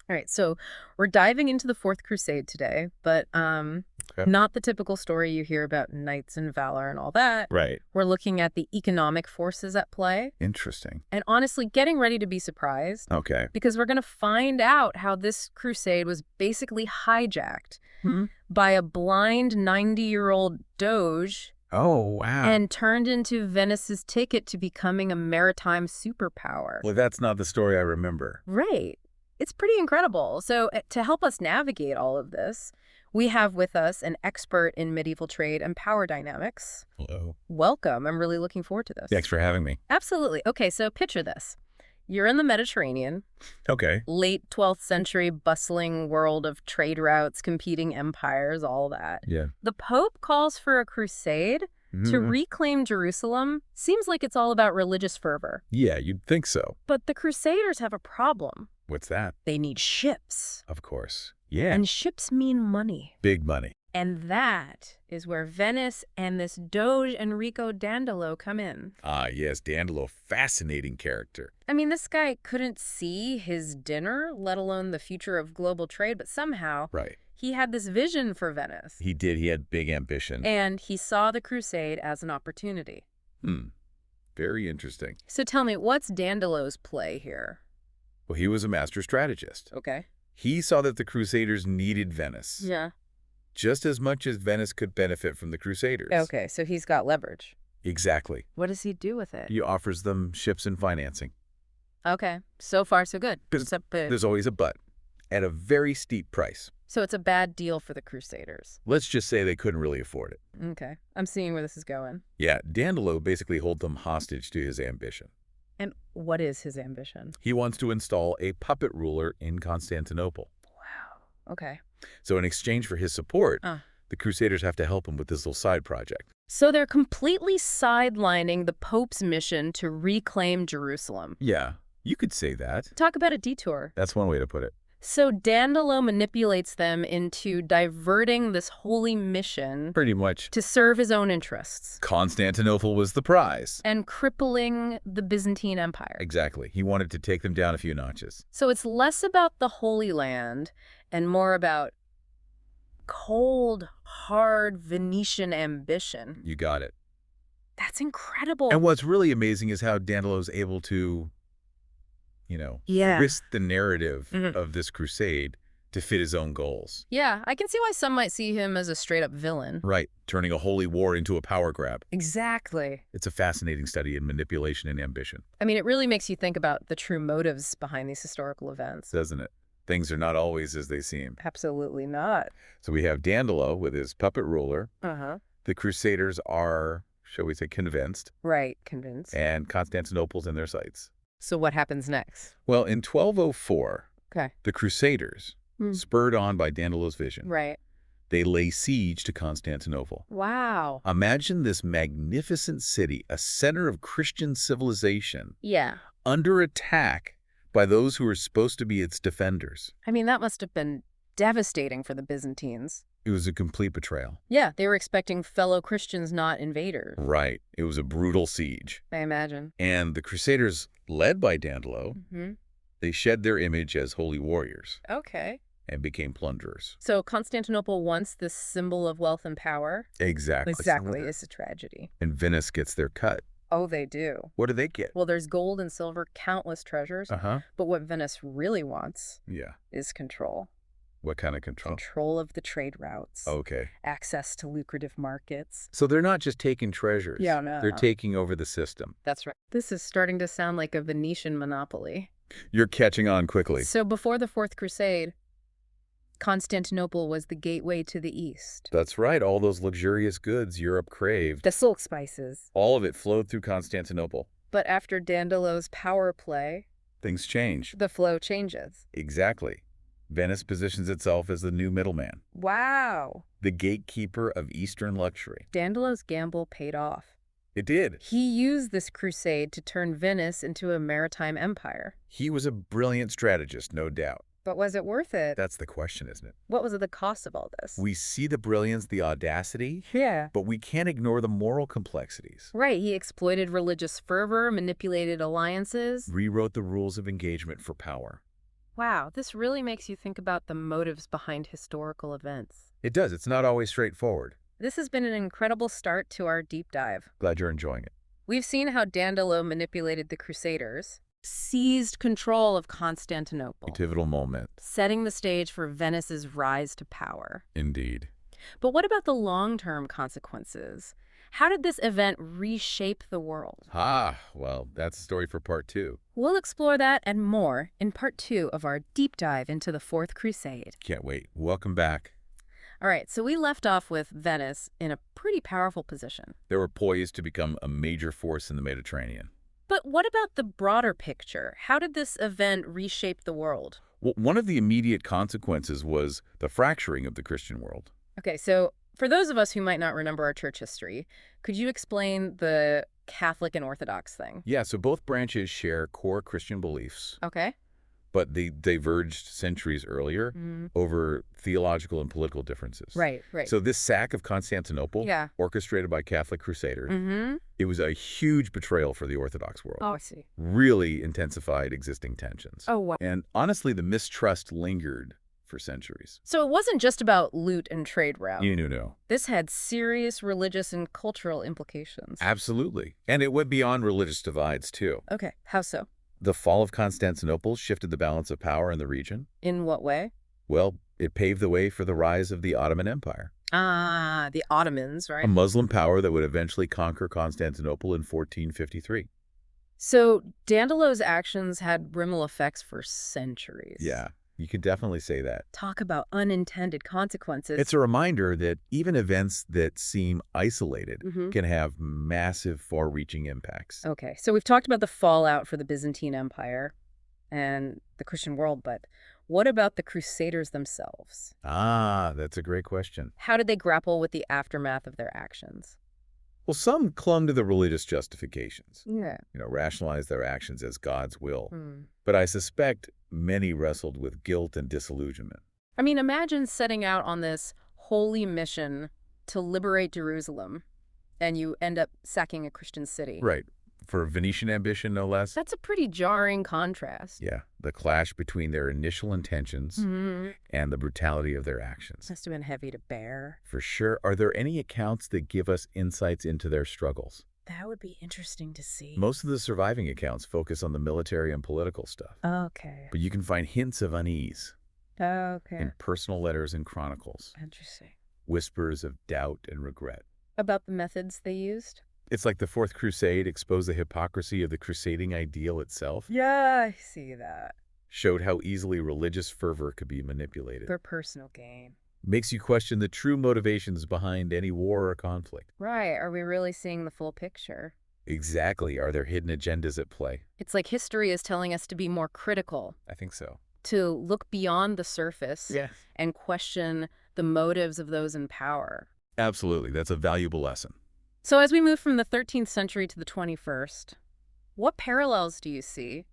All right, so we're diving into the Fourth Crusade today, but Okay. not the typical story you hear about knights and valor and all that. Right. We're looking at the economic forces at play Interesting. and honestly getting ready to be surprised Okay. because we're going to find out how this crusade was basically hijacked Hmm. by a blind 90-year-old Doge Oh, wow. and turned into Venice's ticket to becoming a maritime superpower. Well, that's not the story I remember. Right. It's pretty incredible. So to help us navigate all of this, we have with us an expert in medieval trade and power dynamics. Hello. Welcome. I'm really looking forward to this. Thanks for having me. Absolutely. Okay, so picture this. You're in the Mediterranean, Okay. late 12th century bustling world of trade routes, competing empires, all that. Yeah. The Pope calls for a crusade to reclaim Jerusalem. Seems like it's all about religious fervor. Yeah, you'd think so. But the Crusaders have a problem. What's that? They need ships. Of course. Yeah. And ships mean money. Big money. And that is where Venice and this Doge Enrico Dandolo come in. Ah, yes, Dandolo, fascinating character. I mean, this guy couldn't see his dinner, let alone the future of global trade, but somehow Right. he had this vision for Venice. He did. He had big ambition. And he saw the crusade as an opportunity. Very interesting. So tell me, what's Dandolo's play here? Well, he was a master strategist. Okay. He saw that the Crusaders needed Venice, Yeah. just as much as Venice could benefit from the Crusaders. Okay, so he's got leverage. Exactly. What does he do with it? He offers them ships and financing. Okay, so far so good. But there's always a but, at a very steep price. So it's a bad deal for the Crusaders. Let's just say they couldn't really afford it. Okay, I'm seeing where this is going. Yeah, Dandolo basically holds them hostage to his ambition. And what is his ambition? He wants to install a puppet ruler in Constantinople. Wow. Okay. So in exchange for his support, Uh. the Crusaders have to help him with this little side project. So they're completely sidelining the Pope's mission to reclaim Jerusalem. Yeah, you could say that. Talk about a detour. That's one way to put it. So Dandolo manipulates them into diverting this holy mission Pretty much. to serve his own interests Constantinople was the prize. and crippling the Byzantine Empire. Exactly. He wanted to take them down a few notches. So it's less about the Holy Land and more about cold, hard Venetian ambition. You got it. That's incredible. And what's really amazing is how Dandolo's able to, Yeah. risk the narrative Mhm. of this crusade to fit his own goals. Yeah, I can see why some might see him as a straight-up villain. Right, turning a holy war into a power grab. Exactly. It's a fascinating study in manipulation and ambition, I mean, it really makes you think about the true motives behind these historical events. doesn't it? Things are not always as they seem. Absolutely not. So we have Dandolo with his puppet ruler. Uh-huh. The Crusaders are, shall we say, convinced, Right, convinced. and Constantinople's in their sights. So what happens next? Well, in 1204, Okay. the Crusaders, spurred on by Dandolo's vision, Right. they lay siege to Constantinople. Wow. Imagine this magnificent city, a center of Christian civilization, Yeah. under attack by those who were supposed to be its defenders. I mean, that must have been devastating for the Byzantines. It was a complete betrayal. Yeah, they were expecting fellow Christians, not invaders. Right. It was a brutal siege. I imagine. And the Crusaders, led by Dandolo, Mm-hmm. they shed their image as holy warriors Okay. and became plunderers. So Constantinople, once this symbol of wealth and power, Exactly. is a tragedy. And Venice gets their cut. Oh, they do. What do they get? Well, there's gold and silver, countless treasures, Uh-huh. but what Venice really wants Yeah. is control. What kind of control? Control of the trade routes, Okay. access to lucrative markets. So they're not just taking treasures. Yeah, no. They're taking over the system. That's right. This is starting to sound like a Venetian monopoly. You're catching on quickly. So before the Fourth Crusade, Constantinople was the gateway to the East. That's right. All those luxurious goods Europe craved, The silk spices. all of it flowed through Constantinople. But after Dandolo's power play, Things change. the flow changes. Exactly. Venice positions itself as the new middleman, Wow. the gatekeeper of Eastern luxury. Dandolo's gamble paid off. It did. He used this crusade to turn Venice into a maritime empire. He was a brilliant strategist, no doubt. But was it worth it? That's the question, isn't it? What was the cost of all this? We see the brilliance, the audacity, Yeah. but we can't ignore the moral complexities. Right, he exploited religious fervor, manipulated alliances. Rewrote the rules of engagement for power. Wow, this really makes you think about the motives behind historical events. It does. It's not always straightforward. This has been an incredible start to our deep dive. Glad you're enjoying it. We've seen how Dandolo manipulated the Crusaders, seized control of Constantinople, A pivotal moment. setting the stage for Venice's rise to power. Indeed. But what about the long-term consequences? How did this event reshape the world? Well, that's a story for part 2. We'll explore that and more in part 2 of our deep dive into the Fourth Crusade. Can't wait. Welcome back. All right, so we left off with Venice in a pretty powerful position. They were poised to become a major force in the Mediterranean. But what about the broader picture? How did this event reshape the world? Well, one of the immediate consequences was the fracturing of the Christian world. Okay, so for those of us who might not remember our church history, could you explain the Catholic and Orthodox thing? Yeah, so both branches share core Christian beliefs, Okay. but they diverged centuries earlier over theological and political differences. Right. So this sack of Constantinople, Yeah. orchestrated by Catholic crusaders, Mm-hmm. it was a huge betrayal for the Orthodox world. Oh, I see. Really intensified existing tensions. Oh, wow. And honestly, the mistrust lingered for centuries. So it wasn't just about loot and trade route. No. This had serious religious and cultural implications. Absolutely. And it went beyond religious divides, too. Okay, how so? The fall of Constantinople shifted the balance of power in the region. In what way? Well, it paved the way for the rise of the Ottoman Empire, Ah, the Ottomans, right? a Muslim power that would eventually conquer Constantinople in 1453. So Dandolo's actions had ripple effects for centuries. Yeah, you could definitely say that. Talk about unintended consequences. It's a reminder that even events that seem isolated can have massive, far-reaching impacts. Okay, so we've talked about the fallout for the Byzantine Empire and the Christian world, but what about the Crusaders themselves? That's a great question. How did they grapple with the aftermath of their actions? Well, some clung to the religious justifications, Yeah. rationalized their actions as God's will. But I suspect many wrestled with guilt and disillusionment. I mean, imagine setting out on this holy mission to liberate Jerusalem, and you end up sacking a Christian city. Right. For Venetian ambition, no less. That's a pretty jarring contrast. Yeah, the clash between their initial intentions and the brutality of their actions. Must have been heavy to bear. For sure. Are there any accounts that give us insights into their struggles? That would be interesting to see. Most of the surviving accounts focus on the military and political stuff. Okay. But you can find hints of unease Okay. in personal letters and chronicles, Interesting. whispers of doubt and regret. About the methods they used? It's like the Fourth Crusade exposed the hypocrisy of the crusading ideal itself, Yeah, I see that. showed how easily religious fervor could be manipulated. For personal gain. Makes you question the true motivations behind any war or conflict. Right. Are we really seeing the full picture? Exactly. Are there hidden agendas at play? It's like history is telling us to be more critical, I think so. to look beyond the surface Yeah. and question the motives of those in power. Absolutely. That's a valuable lesson. So as we move from the 13th century to the 21st, what parallels do you see?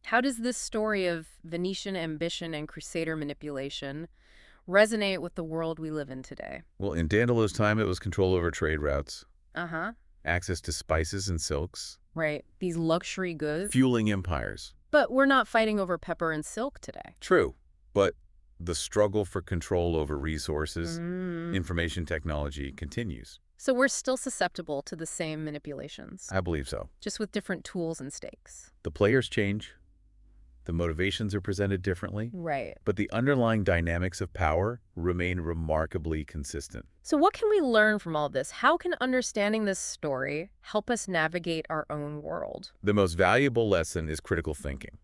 How does this story of Venetian ambition and crusader manipulation resonate with the world we live in today? Well, in Dandolo's time, it was control over trade routes, Uh-huh. access to spices and silks, Right. These luxury goods. fueling empires. But we're not fighting over pepper and silk today. True, but the struggle for control over resources, information technology continues. So we're still susceptible to the same manipulations, I believe so. just with different tools and stakes. The players change, the motivations are presented differently, Right. but the underlying dynamics of power remain remarkably consistent. So what can we learn from all this? How can understanding this story help us navigate our own world? The most valuable lesson is critical thinking.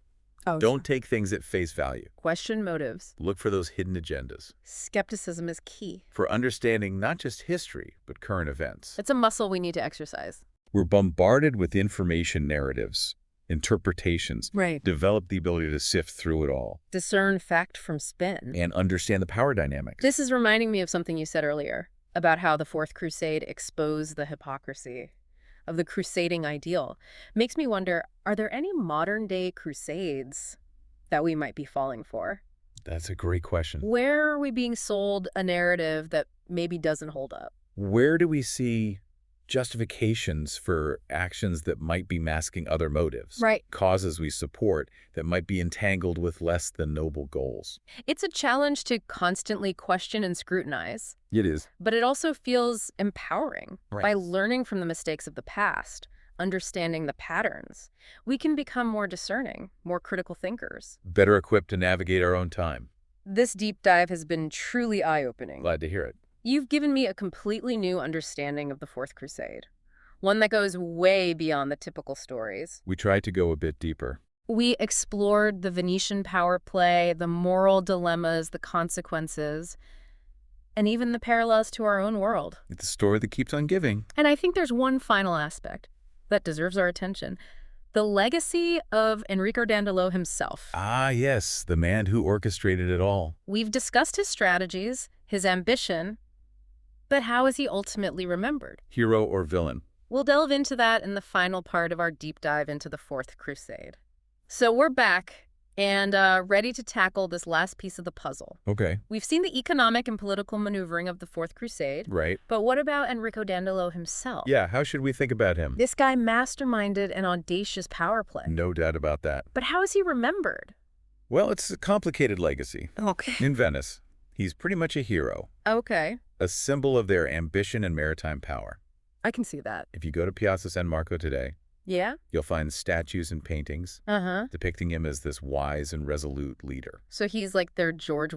Oh, Don't take things at face value. question motives. Look for those hidden agendas. Skepticism is key. For understanding not just history, but current events. It's a muscle we need to exercise. We're bombarded with information narratives, interpretations. Right. Develop the ability to sift through it all Discern fact from spin. and understand the power dynamics. This is reminding me of something you said earlier about how the Fourth Crusade exposed the hypocrisy of the crusading ideal. Makes me wonder, are there any modern-day crusades that we might be falling for? That's a great question. Where are we being sold a narrative that maybe doesn't hold up? Where do we see justifications for actions that might be masking other motives. Right. Causes we support that might be entangled with less than noble goals. It's a challenge to constantly question and scrutinize, It is. but it also feels empowering. Right. By learning from the mistakes of the past, understanding the patterns, we can become more discerning, more critical thinkers. Better equipped to navigate our own time. This deep dive has been truly eye-opening. Glad to hear it. You've given me a completely new understanding of the Fourth Crusade, one that goes way beyond the typical stories. We tried to go a bit deeper. We explored the Venetian power play, the moral dilemmas, the consequences, and even the parallels to our own world. It's a story that keeps on giving. And I think there's one final aspect that deserves our attention: the legacy of Enrico Dandolo himself. Ah, yes, the man who orchestrated it all. We've discussed his strategies, his ambition, but how is he ultimately remembered? Hero or villain? We'll delve into that in the final part of our deep dive into the Fourth Crusade. So we're back and ready to tackle this last piece of the puzzle. Okay. We've seen the economic and political maneuvering of the Fourth Crusade. Right. But what about Enrico Dandolo himself? Yeah, how should we think about him? This guy masterminded an audacious power play. No doubt about that. But how is he remembered? Well, it's a complicated legacy. Okay. In Venice, he's pretty much a hero, Okay. a symbol of their ambition and maritime power. I can see that. If you go to Piazza San Marco today, Yeah? you'll find statues and paintings Uh-huh. depicting him as this wise and resolute leader. So he's like their George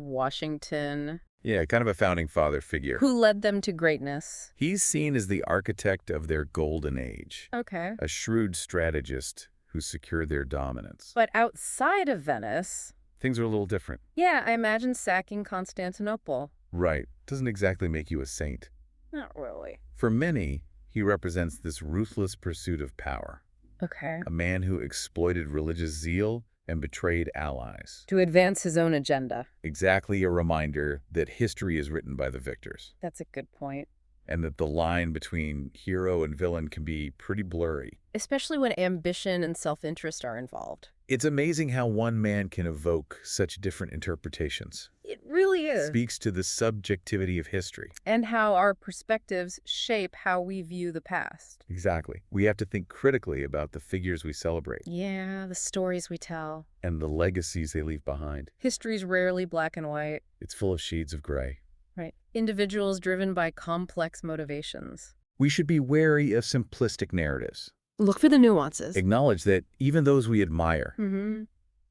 Washington, Yeah, kind of a founding father figure. who led them to greatness. He's seen as the architect of their golden age, Okay. a shrewd strategist who secured their dominance. But outside of Venice, Things are a little different. yeah, I imagine sacking Constantinople. Right. Doesn't exactly make you a saint. Not really. For many, he represents this ruthless pursuit of power, Okay. a man who exploited religious zeal and betrayed allies. To advance his own agenda. Exactly a reminder that history is written by the victors, That's a good point. and that the line between hero and villain can be pretty blurry. Especially when ambition and self-interest are involved. It's amazing how one man can evoke such different interpretations. It really is. Speaks to the subjectivity of history. And how our perspectives shape how we view the past. Exactly. We have to think critically about the figures we celebrate Yeah, the stories we tell. and the legacies they leave behind. History's rarely black and white. It's full of shades of gray. Right. Individuals driven by complex motivations. We should be wary of simplistic narratives. Look for the nuances. Acknowledge that even those we admire, Mm-hmm.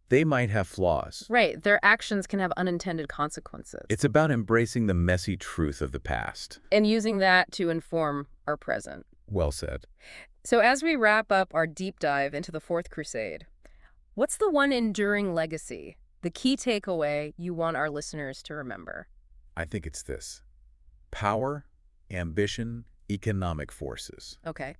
they might have flaws. Right. Their actions can have unintended consequences. It's about embracing the messy truth of the past. And using that to inform our present. Well said. So as we wrap up our deep dive into the Fourth Crusade, what's the one enduring legacy, the key takeaway you want our listeners to remember? I think it's this. Power, ambition, economic forces. Okay.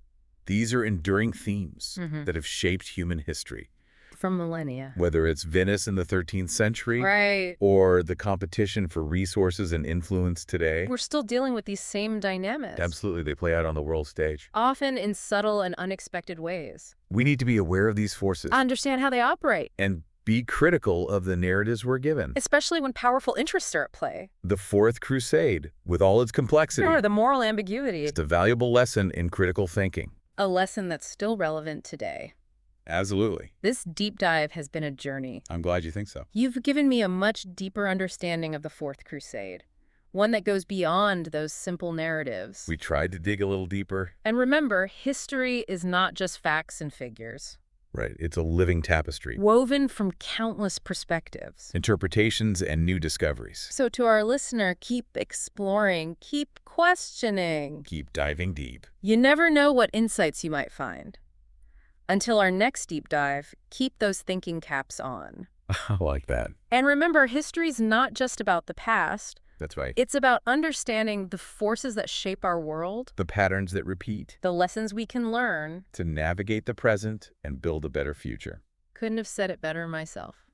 These are enduring themes Mhm. that have shaped human history. From millennia. Whether it's Venice in the 13th century Right. or the competition for resources and influence today. We're still dealing with these same dynamics. Absolutely, they play out on the world stage. Often in subtle and unexpected ways. We need to be aware of these forces Understand how they operate, and be critical of the narratives we're given. especially when powerful interests are at play. The Fourth Crusade, with all its complexity, Or the moral ambiguity. is a valuable lesson in critical thinking. A lesson that's still relevant today. Absolutely. This deep dive has been a journey. I'm glad you think so. You've given me a much deeper understanding of the Fourth Crusade, one that goes beyond those simple narratives. We tried to dig a little deeper. And remember, history is not just facts and figures, Right, it's a living tapestry. woven from countless perspectives. Interpretations and new discoveries. So to our listener, keep exploring, keep questioning. Keep diving deep. You never know what insights you might find. Until our next deep dive, keep those thinking caps on. I like that. And remember, history's not just about the past. That's right. It's about understanding the forces that shape our world, The patterns that repeat the lessons we can learn. to navigate the present and build a better future. Couldn't have said it better myself.